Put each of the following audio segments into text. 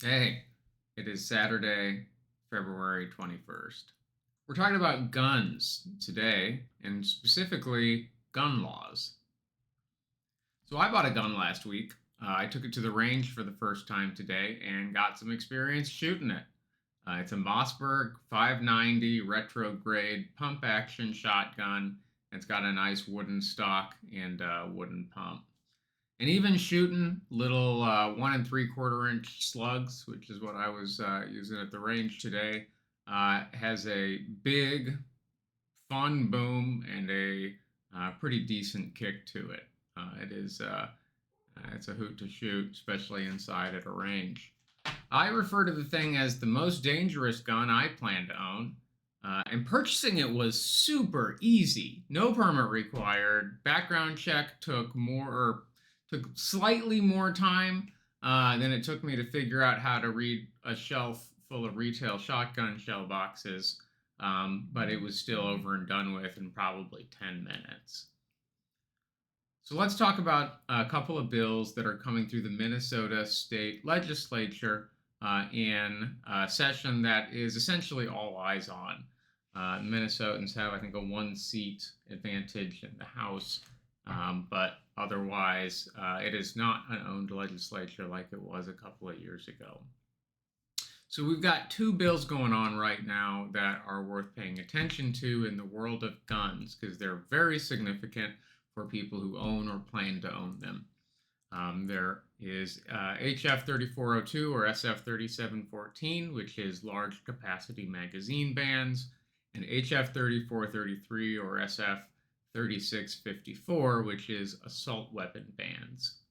Hey, it is Saturday, February 21st. We're talking about guns today, and specifically gun laws. So, I bought a gun last week. I took it to the range for the first time today and got some experience shooting it. It's a Mossberg 590 retrograde pump action shotgun. It's got a nice wooden stock and wooden pump. And even shooting little 1 3/4 inch slugs, which is what I was using at the range today, has a big, fun boom and a pretty decent kick to it. It's a hoot to shoot, especially inside at a range. I refer to the thing as the most dangerous gun I plan to own. And purchasing it was super easy. No permit required. Background check took slightly more time than it took me to figure out how to read a shelf full of retail shotgun shell boxes. But it was still over and done with in probably 10 minutes. So let's talk about a couple of bills that are coming through the Minnesota state legislature in a session that is essentially all eyes on. Minnesotans have, I think, a 1 seat advantage in the House, but otherwise, it is not an owned legislature like it was a couple of years ago. So we've got two bills going on right now that are worth paying attention to in the world of guns because they're very significant for people who own or plan to own them. There is HF 3402 or SF 3714, which is large capacity magazine bans, and HF 3433 or SF 3654, which is assault weapon bans.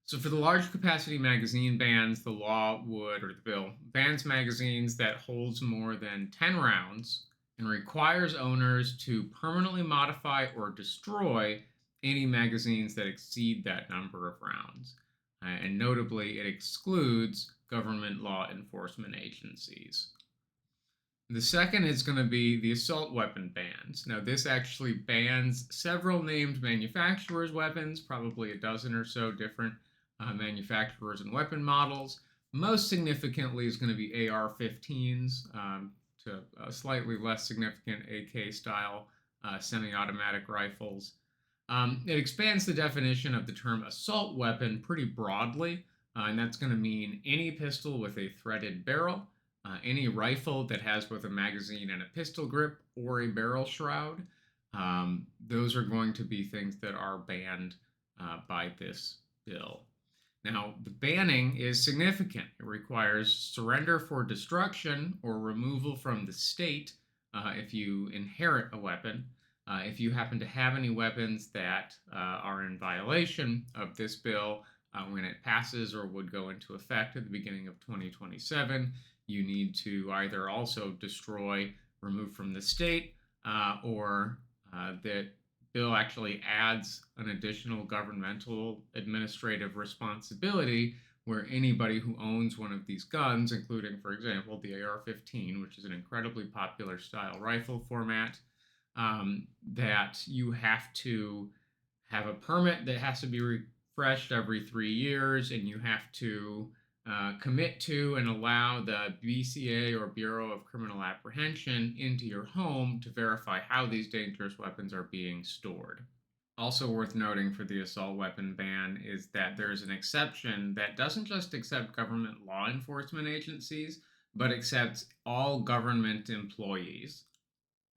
So for the large capacity magazine bans, the law would, or the bill, bans magazines that holds more than 10 rounds and requires owners to permanently modify or destroy any magazines that exceed that number of rounds. And notably, it excludes government law enforcement agencies. The second is going to be the assault weapon bans. Now, this actually bans several named manufacturers' weapons, probably a dozen or so different manufacturers and weapon models. Most significantly is going to be AR-15s, to slightly less significant AK style semi automatic rifles. It expands the definition of the term assault weapon pretty broadly, and that's going to mean any pistol with a threaded barrel, any rifle that has both a magazine and a pistol grip or a barrel shroud. Those are going to be things that are banned by this bill. Now, the banning is significant. It requires surrender for destruction or removal from the state if you inherit a weapon. If you happen to have any weapons that are in violation of this bill when it passes or would go into effect at the beginning of 2027, you need to either also destroy, remove from the state, or that bill actually adds an additional governmental administrative responsibility where anybody who owns one of these guns, including, for example, the AR-15, which is an incredibly popular style rifle format, that you have to have a permit that has to be refreshed every 3 years, and you have to commit to and allow the BCA or Bureau of Criminal Apprehension into your home to verify how these dangerous weapons are being stored. Also worth noting for the assault weapon ban is that there's an exception that doesn't just accept government law enforcement agencies, but accepts all government employees,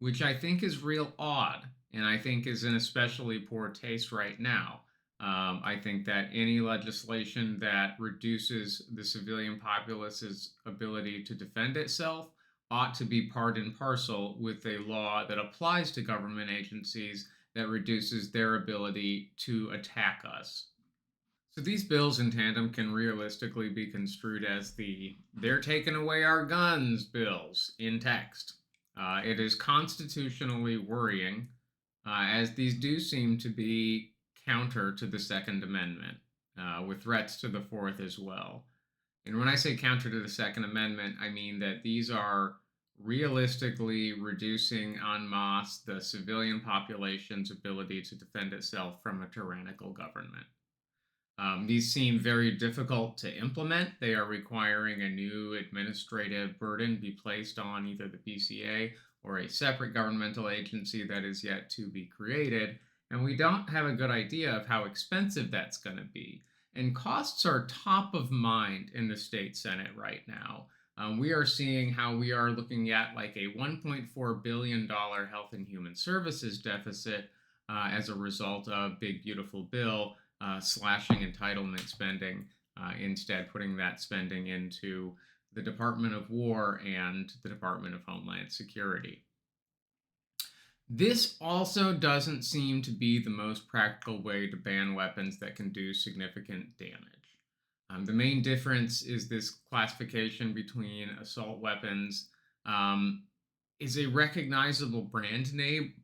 which I think is real odd, and I think is in especially poor taste right now. I think that any legislation that reduces the civilian populace's ability to defend itself ought to be part and parcel with a law that applies to government agencies that reduces their ability to attack us. So these bills in tandem can realistically be construed as the "they're taking away our guns" bills in text. It is constitutionally worrying, as these do seem to be counter to the Second Amendment, with threats to the Fourth as well. And when I say counter to the Second Amendment, I mean that these are realistically reducing en masse the civilian population's ability to defend itself from a tyrannical government. These seem very difficult to implement. They are requiring a new administrative burden be placed on either the PCA or a separate governmental agency that is yet to be created. And we don't have a good idea of how expensive that's going to be. And costs are top of mind in the state Senate right now. We are seeing how we are looking at like a $1.4 billion health and human services deficit as a result of Big Beautiful Bill slashing entitlement spending, instead putting that spending into the Department of War and the Department of Homeland Security. This also doesn't seem to be the most practical way to ban weapons that can do significant damage. The main difference is this classification between assault weapons um, is a recognizable brand name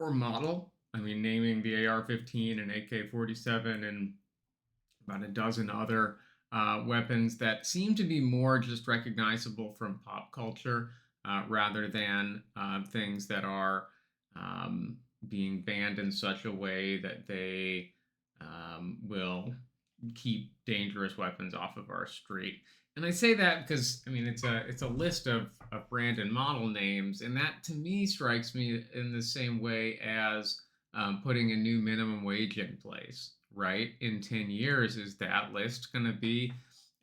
or model. I mean, naming the AR-15 and AK-47 and about a dozen other weapons that seem to be more just recognizable from pop culture rather than things that are being banned in such a way that they will keep dangerous weapons off of our street. And I say that because I mean it's a list of brand and model names, and that to me strikes me in the same way as putting a new minimum wage in place. Right, in 10 years, is that list going to be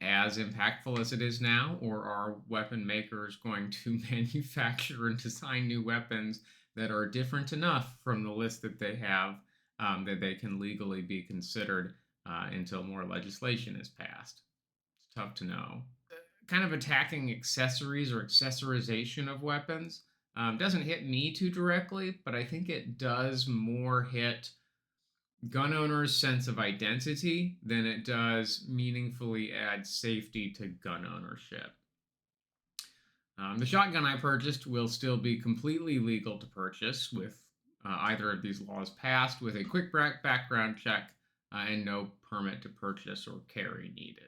as impactful as it is now, or are weapon makers going to manufacture and design new weapons that are different enough from the list that they have that they can legally be considered until more legislation is passed? It's tough to know. Kind of attacking accessories or accessorization of weapons doesn't hit me too directly, but I think it does more hit gun owners' sense of identity than it does meaningfully add safety to gun ownership. The shotgun I purchased will still be completely legal to purchase with either of these laws passed, with a quick background check and no permit to purchase or carry needed.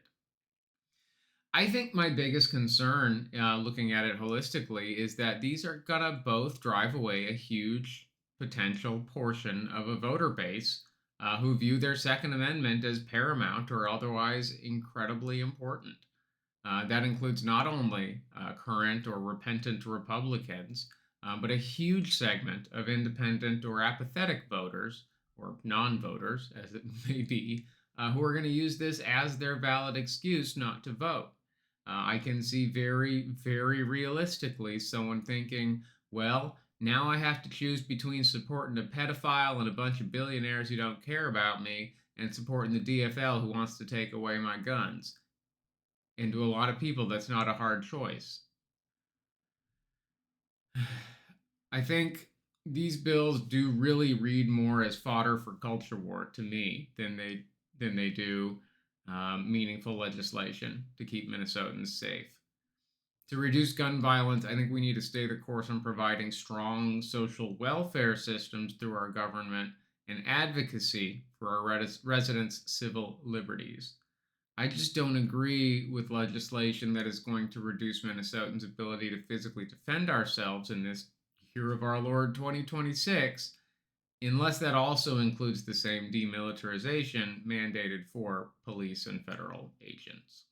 I think my biggest concern, looking at it holistically, is that these are going to both drive away a huge potential portion of a voter base who view their Second Amendment as paramount or otherwise incredibly important. That includes not only current or repentant Republicans, but a huge segment of independent or apathetic voters, or non voters, as it may be, who are going to use this as their valid excuse not to vote. I can see very, very realistically someone thinking, well, now I have to choose between supporting a pedophile and a bunch of billionaires who don't care about me and supporting the DFL who wants to take away my guns. And to a lot of people, that's not a hard choice. I think these bills do really read more as fodder for culture war to me than they do meaningful legislation to keep Minnesotans safe. To reduce gun violence, I think we need to stay the course on providing strong social welfare systems through our government and advocacy for our residents' civil liberties. I just don't agree with legislation that is going to reduce Minnesotans' ability to physically defend ourselves in this year of our Lord 2026, unless that also includes the same demilitarization mandated for police and federal agents.